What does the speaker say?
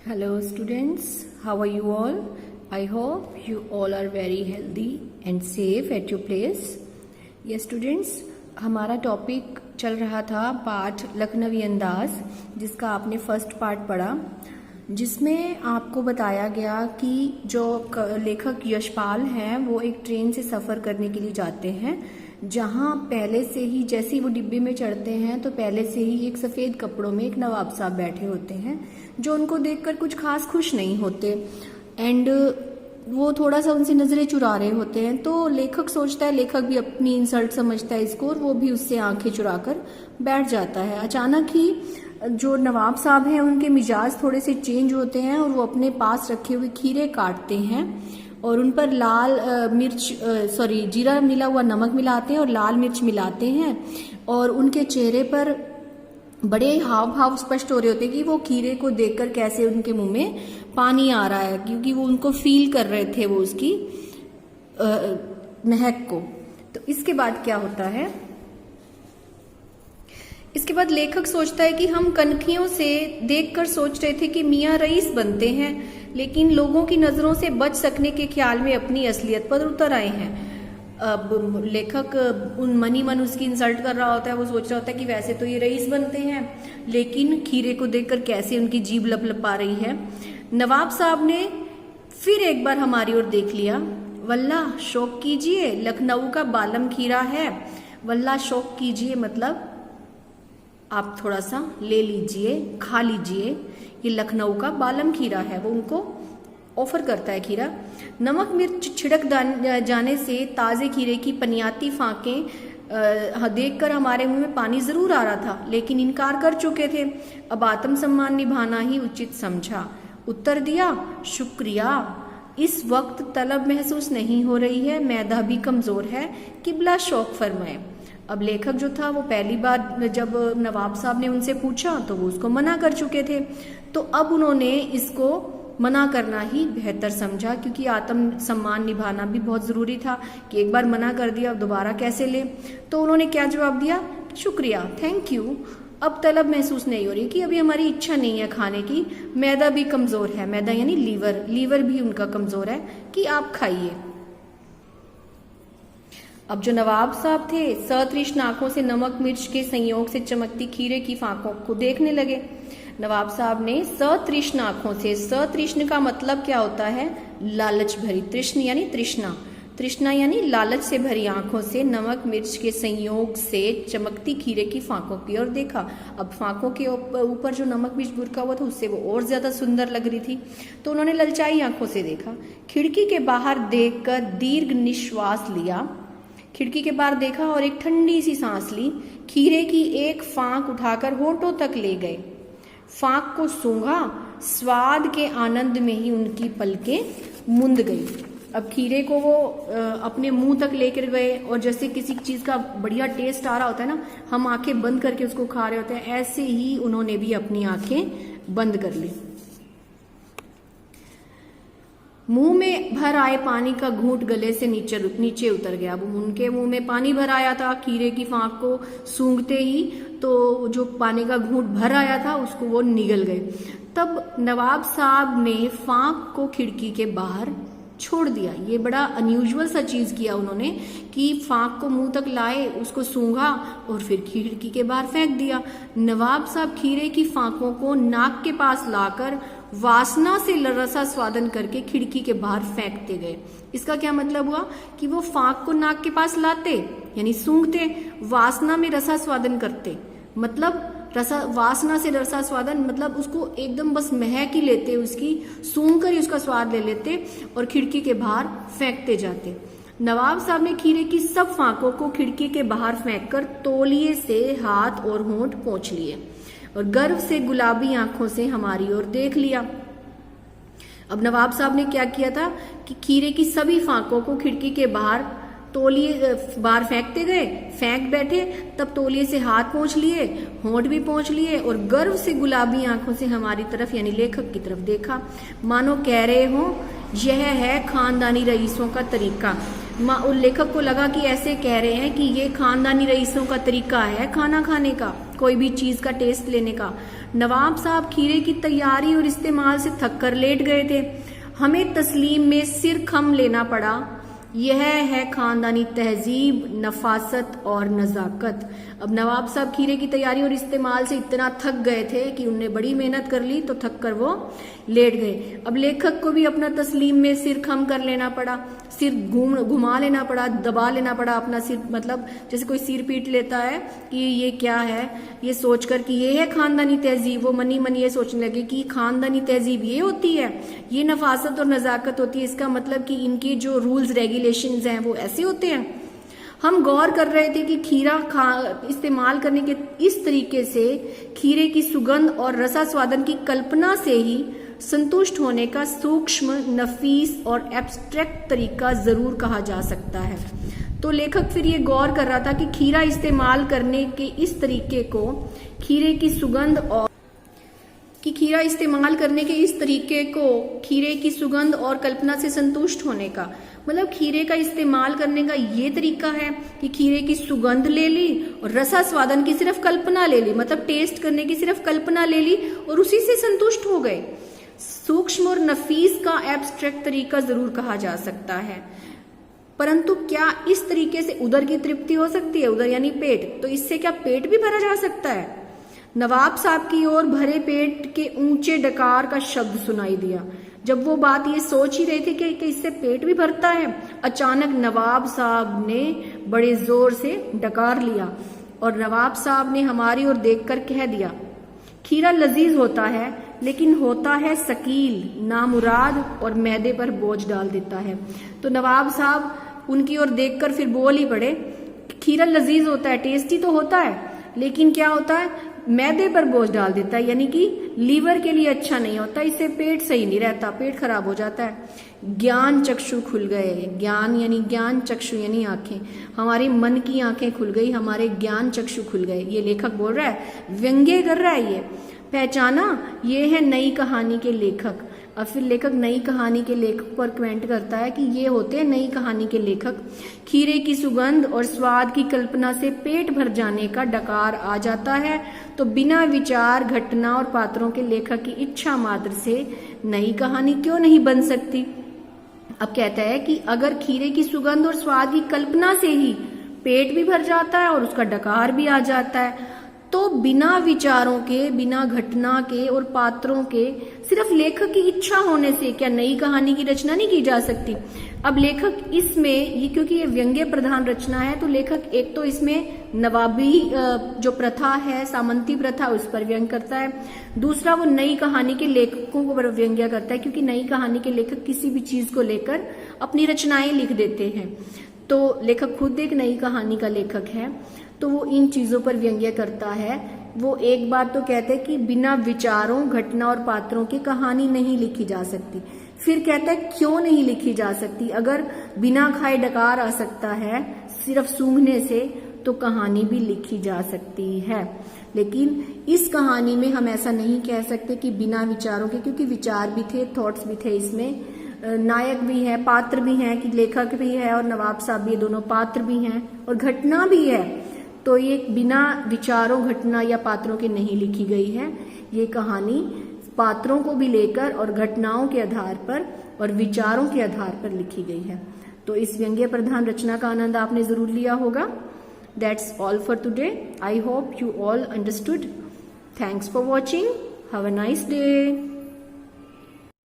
Hello students, how are you all? I hope you all are very healthy and safe at your place. Yes students, हमारा topic चल रहा था पाठ लखनवी अंदाज, जिसका आपने फर्स्ट पार्ट पढ़ा, जिसमें आपको बताया गया कि जो लेखक यशपाल हैं वो एक ट्रेन से सफ़र करने के लिए जाते हैं, जहां पहले से ही जैसे ही वो डिब्बे में चढ़ते हैं तो पहले से ही एक सफ़ेद कपड़ों में एक नवाब साहब बैठे होते हैं जो उनको देखकर कुछ खास खुश नहीं होते एंड वो थोड़ा सा उनसे नज़रें चुरा रहे होते हैं। तो लेखक सोचता है, लेखक भी अपनी इंसल्ट समझता है इसको और वो भी उससे आंखें चुराकर बैठ जाता है। अचानक ही जो नवाब साहब हैं उनके मिजाज थोड़े से चेंज होते हैं और वो अपने पास रखे हुए खीरे काटते हैं और उन पर लाल जीरा मिला हुआ नमक मिलाते हैं और लाल मिर्च मिलाते हैं और उनके चेहरे पर बड़े हाव भाव स्पष्ट हो रहे होते हैं कि वो खीरे को देखकर कैसे उनके मुंह में पानी आ रहा है, क्योंकि वो उनको फील कर रहे थे वो उसकी महक को। तो इसके बाद क्या होता है, इसके बाद लेखक सोचता है कि हम कनखियों से देखकर सोच रहे थे कि मियाँ रईस बनते हैं, लेकिन लोगों की नजरों से बच सकने के ख्याल में अपनी असलियत पर उतर आए हैं। अब लेखक उन मनी मन उसकी इंसल्ट कर रहा होता है, वो सोच रहा होता है कि वैसे तो ये रईस बनते हैं, लेकिन खीरे को देखकर कैसे उनकी जीभ लपलपा रही है। नवाब साहब ने फिर एक बार हमारी ओर देख लिया। वल्ला शौक कीजिए, लखनऊ का बालम खीरा है। वल्ला शौक कीजिए मतलब आप थोड़ा सा ले लीजिए, खा लीजिए, ये लखनऊ का बालम खीरा है। वो उनको ऑफर करता है खीरा। नमक मिर्च छिड़क जाने से ताज़े खीरे की पनियाती फांकें देखकर हमारे मुंह में पानी जरूर आ रहा था, लेकिन इनकार कर चुके थे। अब आत्मसम्मान निभाना ही उचित समझा। उत्तर दिया, शुक्रिया। इस वक्त तलब महसूस नहीं हो रही है, मैदा भी कमजोर है, किबला शौक फरमाए। अब लेखक जो था वो पहली बार जब नवाब साहब ने उनसे पूछा तो वो उसको मना कर चुके थे, तो अब उन्होंने इसको मना करना ही बेहतर समझा, क्योंकि आत्म सम्मान निभाना भी बहुत ज़रूरी था कि एक बार मना कर दिया अब दोबारा कैसे ले। तो उन्होंने क्या जवाब दिया, शुक्रिया, थैंक यू। अब तलब महसूस नहीं हो रही कि अभी हमारी इच्छा नहीं है खाने की, मैदा भी कमज़ोर है, मैदा यानी लीवर भी उनका कमज़ोर है कि आप खाइए। अब जो नवाब साहब थे सतृष्ण आंखों से नमक मिर्च के संयोग से चमकती खीरे की फांकों को देखने लगे। नवाब साहब ने सतृष्ण आंखों से, सतृष्ण का मतलब क्या होता है, लालच भरी, तृष्ण यानी तृष्णा यानी लालच से भरी आंखों से नमक मिर्च के संयोग से चमकती खीरे की फांकों की ओर देखा। अब फांकों के ऊपर जो नमक मिर्च बुरका हुआ था उससे वो और ज्यादा सुंदर लग रही थी, तो उन्होंने ललचाई आंखों से देखा। खिड़की के बाहर देखकर दीर्घ निश्वास लिया, खिड़की के बाहर देखा और एक ठंडी सी सांस ली। खीरे की एक फांक उठाकर होठों तक ले गए, फांक को सूंघा, स्वाद के आनंद में ही उनकी पलकें मुंद गई। अब खीरे को वो अपने मुंह तक लेकर गए और जैसे किसी चीज का बढ़िया टेस्ट आ रहा होता है ना, हम आंखें बंद करके उसको खा रहे होते हैं, ऐसे ही उन्होंने भी अपनी आंखें बंद कर ली। मुंह में भर आए पानी का घूंट गले से नीचे उतर गया। अब उनके मुंह में पानी भर आया था खीरे की फांक को सूंघते ही, तो जो पानी का घूंट भर आया था उसको वो निगल गए। तब नवाब साहब ने फांक को खिड़की के बाहर छोड़ दिया। ये बड़ा अनयूजुअल सा चीज किया उन्होंने कि फांक को मुंह तक लाए, उसको सूंघा और फिर खिड़की के बाहर फेंक दिया। नवाब साहब खीरे की फांकों को नाक के पास लाकर वासना से रसा स्वादन करके खिड़की के बाहर फेंकते गए। इसका क्या मतलब हुआ कि वो फांक को नाक के पास लाते यानी सूंघते, वासना में रसा स्वादन करते, मतलब वासना से रसा स्वादन मतलब उसको एकदम बस महक ही लेते, उसकी सूंघ कर ही उसका स्वाद ले लेते और खिड़की के बाहर फेंकते जाते। नवाब साहब ने खीरे की सब फांकों को खिड़की के बाहर फेंककर तौलिए से हाथ और होंठ पोंछ लिए और गर्व से गुलाबी आंखों से हमारी ओर देख लिया। अब नवाब साहब ने क्या किया था कि खीरे की सभी फांकों को खिड़की के बाहर बाहर फेंकते गए, फेंक बैठे, तब तौलिए से हाथ पोंछ लिए, होंठ भी पोंछ लिए और गर्व से गुलाबी आंखों से हमारी तरफ यानी लेखक की तरफ देखा, मानो कह रहे हो यह है खानदानी रईसों का तरीका। उन लेखक को लगा कि ऐसे कह रहे हैं कि ये खानदानी रईसों का तरीका है खाना खाने का, कोई भी चीज का टेस्ट लेने का। नवाब साहब खीरे की तैयारी और इस्तेमाल से थक कर लेट गए थे। हमें तस्लीम में सिर खम लेना पड़ा। यह है खानदानी तहजीब, नफासत और नज़ाकत। अब नवाब साहब खीरे की तैयारी और इस्तेमाल से इतना थक गए थे कि उनने बड़ी मेहनत कर ली तो थक कर वो लेट गए। अब लेखक को भी अपना तस्लीम में सिर खम कर लेना पड़ा, सिर घुमा लेना पड़ा, दबा लेना पड़ा अपना सिर, मतलब जैसे कोई सिर पीट लेता है कि ये क्या है, ये सोचकर कि ये है खानदानी तहजीब। वो मनी मन ये सोचने लगे कि खानदानी तहजीब ये होती है, ये नफासत और नज़ाकत होती है, इसका मतलब कि इनके जो रूल्स रेगुलेशंस हैं वो ऐसे होते हैं। हम गौर कर रहे थे कि खीरा इस्तेमाल करने के इस तरीके से खीरे की सुगंध और रसा स्वादन की कल्पना से ही संतुष्ट होने का सूक्ष्म, नफीस और एब्स्ट्रैक्ट तरीका जरूर कहा जा सकता है। तो लेखक फिर ये गौर कर रहा था कि खीरा इस्तेमाल करने के इस तरीके को, खीरे की सुगंध और कल्पना से संतुष्ट होने का मतलब खीरे का इस्तेमाल करने का ये तरीका है कि खीरे की सुगंध ले ली और रसा स्वादन की सिर्फ कल्पना ले ली, मतलब टेस्ट करने की सिर्फ कल्पना ले ली और उसी से संतुष्ट हो गए। सूक्ष्म और नफीस का एब्स्ट्रैक्ट तरीका जरूर कहा जा सकता है, परंतु क्या इस तरीके से उदर की तृप्ति हो सकती है? उदर यानी पेट, तो इससे क्या पेट भी भरा जा सकता है? नवाब साहब की ओर भरे पेट के ऊंचे डकार का शब्द सुनाई दिया। जब वो बात ये सोच ही रहे थे कि इससे पेट भी भरता है, अचानक नवाब साहब ने बड़े जोर से डकार लिया और नवाब साहब ने हमारी ओर देखकर कह दिया, खीरा लजीज होता है लेकिन होता है शकील, नामुराद और मैदे पर बोझ डाल देता है। तो नवाब साहब उनकी ओर देखकर फिर बोल ही पड़े, खीरा लजीज होता है, टेस्टी तो होता है, लेकिन क्या होता है, मैदे पर बोझ डाल देता है, यानी कि लीवर के लिए अच्छा नहीं होता, इससे पेट सही नहीं रहता, पेट खराब हो जाता है। ज्ञान चक्षु खुल गए। ज्ञान यानी ज्ञान, चक्षु यानी आंखें, हमारी मन की आंखें खुल गई, हमारे ज्ञान चक्षु खुल गए। ये लेखक बोल रहा है, व्यंग्य कर रहा है। ये पहचाना, ये है नई कहानी के लेखक। और फिर लेखक नई कहानी के लेखक पर कमेंट करता है कि ये होते हैं नई कहानी के लेखक। खीरे की सुगंध और स्वाद की कल्पना से पेट भर जाने का डकार आ जाता है, तो बिना विचार, घटना और पात्रों के लेखक की इच्छा मात्र से नई कहानी क्यों नहीं बन सकती? अब कहता है कि अगर खीरे की सुगंध और स्वाद की कल्पना से ही पेट भी भर जाता है और उसका डकार भी आ जाता है, तो बिना विचारों के, बिना घटना के और पात्रों के, सिर्फ लेखक की इच्छा होने से क्या नई कहानी की रचना नहीं की जा सकती? अब लेखक इसमें ये, क्योंकि ये व्यंग्य प्रधान रचना है, तो लेखक एक तो इसमें नवाबी जो प्रथा है, सामंती प्रथा, उस पर व्यंग्य करता है। दूसरा, वो नई कहानी के लेखकों को व्यंग्य करता है, क्योंकि नई कहानी के लेखक किसी भी चीज को लेकर अपनी रचनाएं लिख देते हैं। तो लेखक खुद एक नई कहानी का लेखक है, तो वो इन चीजों पर व्यंग्य करता है। वो एक बात तो कहते हैं कि बिना विचारों, घटना और पात्रों की कहानी नहीं लिखी जा सकती। फिर कहता है क्यों नहीं लिखी जा सकती? अगर बिना खाए डकार आ सकता है सिर्फ सूंघने से, तो कहानी भी लिखी जा सकती है। लेकिन इस कहानी में हम ऐसा नहीं कह सकते कि बिना विचारों के, क्योंकि विचार भी थे, थॉट्स भी थे, इसमें नायक भी है, पात्र भी हैं, कि लेखक भी है और नवाब साहब भी, दोनों पात्र भी हैं, और घटना भी है। तो ये बिना विचारों, घटना या पात्रों के नहीं लिखी गई है। ये कहानी पात्रों को भी लेकर और घटनाओं के आधार पर और विचारों के आधार पर लिखी गई है। तो इस व्यंग्य प्रधान रचना का आनंद आपने जरूर लिया होगा। That's all for today. I hope you all understood. Thanks for watching. Have a nice day.